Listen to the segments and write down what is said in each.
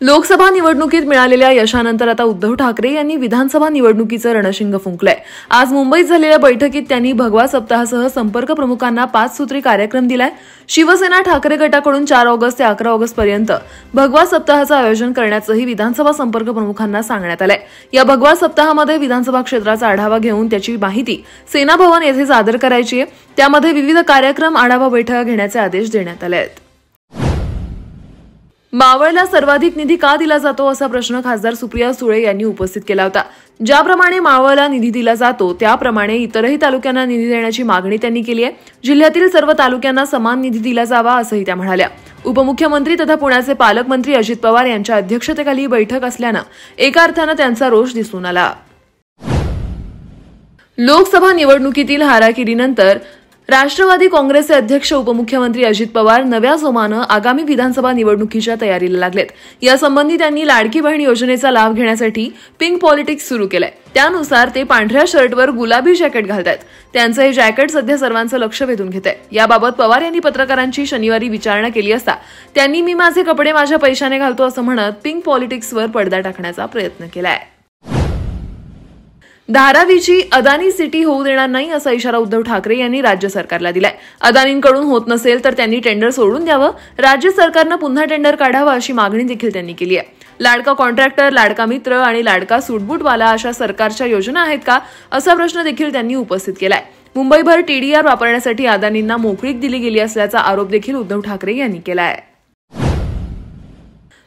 लोकसभा निवडणुकीत मिळालेल्या यशानंतर आता उद्धव ठाकरे यांनी विधानसभा निवडणुकीचं रणशिंग फुंकलंय। आज मुंबईत झालेल्या बैठकीत त्यांनी भगवा सप्ताहासह संपर्क प्रमुखांना 5 सूत्री कार्यक्रम दिलाय। शिवसेना ठाकरे गटाकडून 4 ऑगस्ट ते 11 ऑगस्ट पर्यंत भगवा सप्ताहाचं आयोजन करण्याचंही विधानसभा संपर्क प्रमुखांना सांगण्यात आलंय। या भगवा सप्ताहामध्ये विधानसभा क्षेत्राचा आढावा घेऊन त्याची माहिती सेना भवन येथे सादर करायची आहे। त्यामध्ये विविध कार्यक्रम आढावा बैठका घेण्याचे आदेश देण्यात आले आहेत। मावळला सर्वाधिक निधी का दिला जातो असा प्रश्न खासदार सुप्रिया सुळे यांनी उपस्थित केला होता। ज्याप्रमाणे मावळला निधी दिला जातो त्याप्रमाणे इतरही तालुक्यांना निधी देण्याची मागणी त्यांनी केली आहे। जिल्ह्यातील सर्व तालुक्यांना समान निधी दिला जावा असंही त्या म्हणाल्या। उपमुख्यमंत्री तथा पुण्याचे पालकमंत्री अजित पवार यांच्या अध्यक्षतेखाली ही बैठक असल्यानं एका अर्थानं त्यांचा रोष दिसून आला। लोकसभा निवडणुकीतील हाराकिरीनंतर राष्ट्रवादी काँग्रेसचे अध्यक्ष उपमुख्यमंत्री अजित पवार नव्या जोमानं आगामी विधानसभा निवडणुकीच्या तयारीला लागलेत। यासंबंधी त्यांनी लाडकी बहीण योजनेचा लाभ घेण्यासाठी पिंक पॉलिटिक्स सुरू केलंय। त्यानुसार ते पांढऱ्या शर्टवर गुलाबी जॅकेट घालतायत। त्यांचं हे जॅकेट सध्या सर्वांचं लक्ष वेधून घेतंय। याबाबत पवार यांनी पत्रकारांची शनिवारी विचारणा केली असता त्यांनी मी माझे कपडे माझ्या पैशाने घालतो असं म्हणत पिंक पॉलिटिक्सवर पडदा टाकण्याचा प्रयत्न केलाय। धारावीची अदानी सिटी होऊ देणार नाही असा इशारा उद्धव ठाकरे यांनी राज्य सरकारला दिलाय। अदानींकडून होत नसेल तर त्यांनी टेंडर सोडून द्यावं, राज्य सरकारनं पुन्हा टेंडर काढावं अशी मागणी देखील त्यांनी केली आहे। लाडका कॉन्ट्रॅक्टर, लाडका मित्र आणि लाडका सूटबूटवाला अशा सरकारच्या योजना आहेत का असा प्रश्न देखील त्यांनी उपस्थित केलाय। मुंबईभर टीडीआर वापरण्यासाठी अदानींना मोकळीक दिली गेली असल्याचा आरोप देखील उद्धव ठाकरे यांनी केलाय।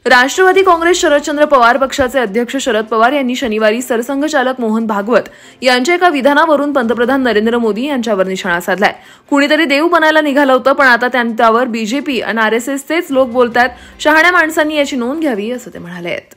राष्ट्रवादी काँग्रेस शरदचंद्र पवार पक्षाचे अध्यक्ष शरद पवार यांनी शनिवारी सरसंघचालक मोहन भागवत यांच्या एका विधानावरून पंतप्रधान नरेंद्र मोदी यांच्यावर निशाणा साधलाय। कुणीतरी देव बनायला निघालं होतं पण आता त्यावर बीजेपी आणि आरएसएसचेच लोक बोलतात। शहाण्या माणसांनी याची नोंद घ्यावी असं ते म्हणाले आहेत।